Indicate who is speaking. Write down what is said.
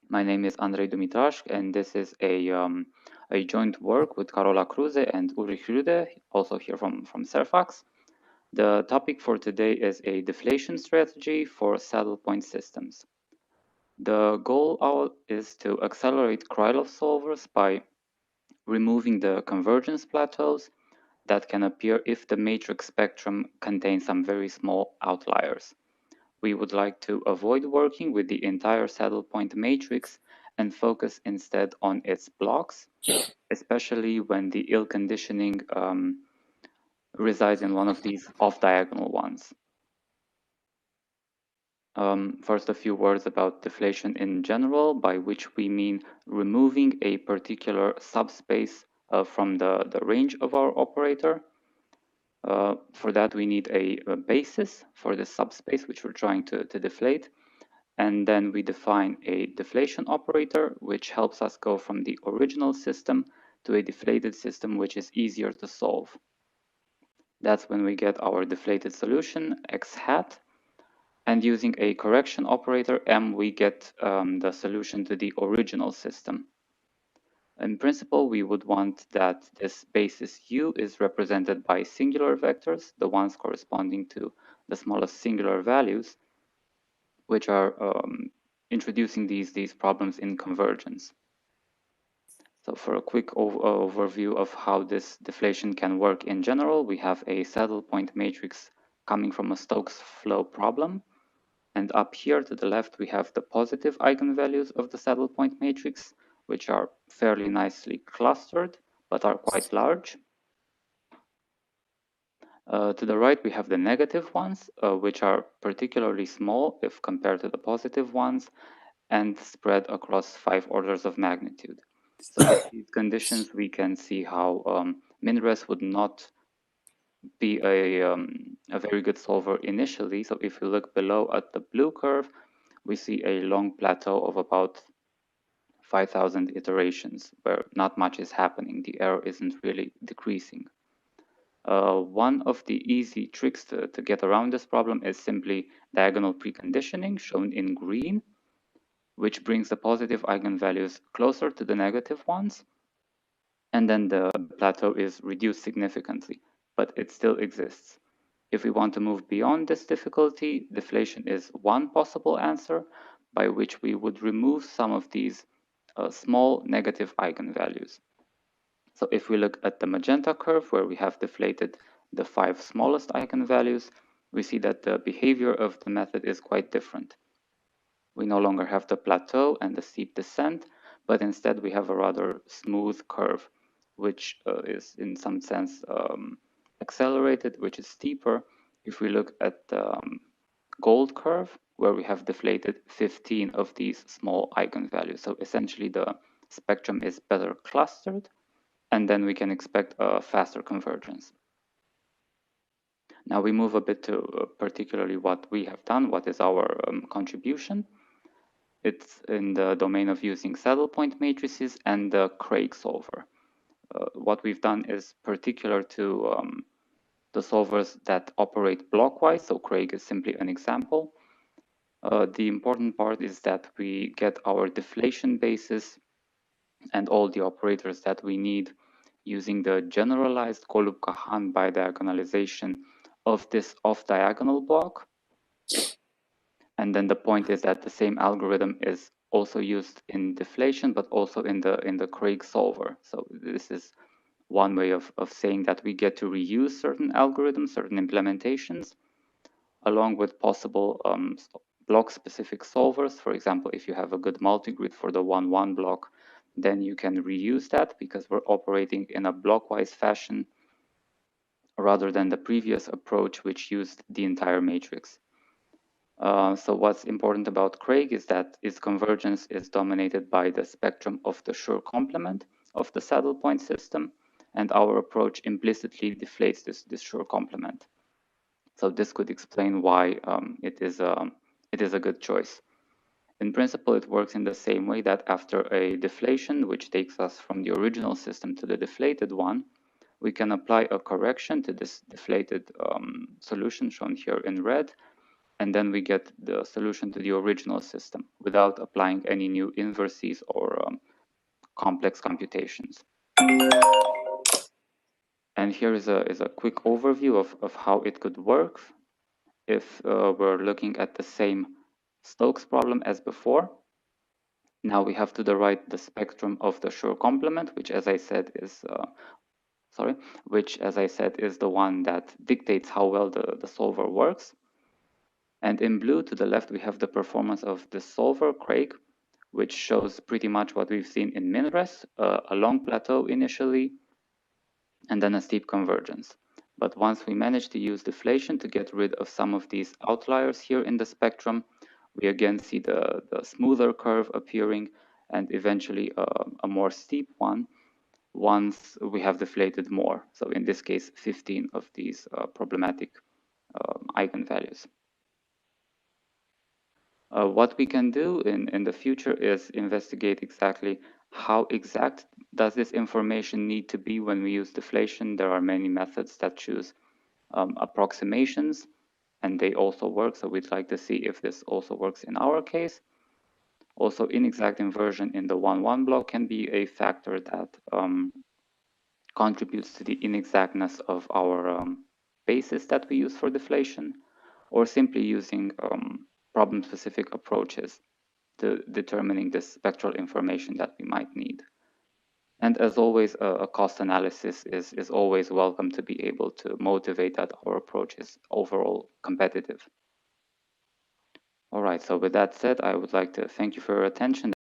Speaker 1: My name is Andrei Dumitrasc, and this is a joint work with Carola Cruze and Ulrich Rüde, also here from Cerfacs. The topic for today is a deflation strategy for saddle point systems. The goal is to accelerate Krylov solvers by removing the convergence plateaus that can appear if the matrix spectrum contains some very small outliers. We would like to avoid working with the entire saddle point matrix and focus instead on its blocks, especially when the ill conditioning resides in one of these off-diagonal ones. First, a few words about deflation in general, by which we mean removing a particular subspace from the range of our operator. For that, we need a basis for the subspace which we're trying to deflate. And then we define a deflation operator, which helps us go from the original system to a deflated system, which is easier to solve. That's when we get our deflated solution, x hat. And using a correction operator, m, we get the solution to the original system. In principle, we would want that this basis u is represented by singular vectors, the ones corresponding to the smallest singular values, which are introducing these problems in convergence. So for a quick overview of how this deflation can work in general, we have a saddle point matrix coming from a Stokes flow problem. And up here to the left, we have the positive eigenvalues of the saddle point matrix, which are fairly nicely clustered, but are quite large. To the right, we have the negative ones, which are particularly small if compared to the positive ones, and spread across 5 orders of magnitude. So with these conditions, we can see how MinRes would not be a very good solver initially. So if you look below at the blue curve, we see a long plateau of about 5,000 iterations where not much is happening. The error isn't really decreasing. One of the easy tricks to get around this problem is simply diagonal preconditioning, shown in green, which brings the positive eigenvalues closer to the negative ones. And then the plateau is reduced significantly, but it still exists. If we want to move beyond this difficulty, deflation is one possible answer, by which we would remove some of these small negative eigenvalues. So if we look at the magenta curve, where we have deflated the 5 smallest eigenvalues, we see that the behavior of the method is quite different. We no longer have the plateau and the steep descent, but instead we have a rather smooth curve, which is in some sense accelerated, which is steeper. If we look at the gold curve, where we have deflated 15 of these small eigenvalues. So essentially the spectrum is better clustered, and then we can expect a faster convergence. Now we move a bit to particularly what we have done, what is our contribution. It's in the domain of using saddle point matrices and the Craig solver. What we've done is particular to the solvers that operate blockwise, so Craig is simply an example. The important part is that we get our deflation basis and all the operators that we need using the generalized Golub-Kahan bidiagonalization of this off-diagonal block. And then the point is that the same algorithm is also used in deflation, but also in the Craig solver. So this is one way of saying that we get to reuse certain algorithms, certain implementations, along with possible block-specific solvers. For example, if you have a good multigrid for the 1-1 block, then you can reuse that because we're operating in a blockwise fashion rather than the previous approach, which used the entire matrix. So what's important about Craig is that its convergence is dominated by the spectrum of the Schur complement of the saddle point system, and our approach implicitly deflates this Schur complement. So this could explain why it is a good choice. In principle, it works in the same way that after a deflation, which takes us from the original system to the deflated one, we can apply a correction to this deflated solution shown here in red, and then we get the solution to the original system without applying any new inverses or complex computations. And here is a quick overview of how it could work if we're looking at the same Stokes problem as before. Now we have to the right the spectrum of the Schur complement, which as I said is the one that dictates how well the solver works. And in blue to the left, we have the performance of the solver, Craig, which shows pretty much what we've seen in MinRes, a long plateau initially, and then a steep convergence. But once we manage to use deflation to get rid of some of these outliers here in the spectrum, we again see the smoother curve appearing and eventually a more steep one once we have deflated more. So in this case, 15 of these problematic eigenvalues. What we can do in the future is investigate exactly how exact does this information need to be when we use deflation. There are many methods that choose approximations, and they also work. So we'd like to see if this also works in our case. Also, inexact inversion in the 1-1 block can be a factor that contributes to the inexactness of our basis that we use for deflation, or simply using problem-specific approaches to determining the spectral information that we might need. And as always, a cost analysis is always welcome to be able to motivate that our approach is overall competitive. All right, so with that said, I would like to thank you for your attention.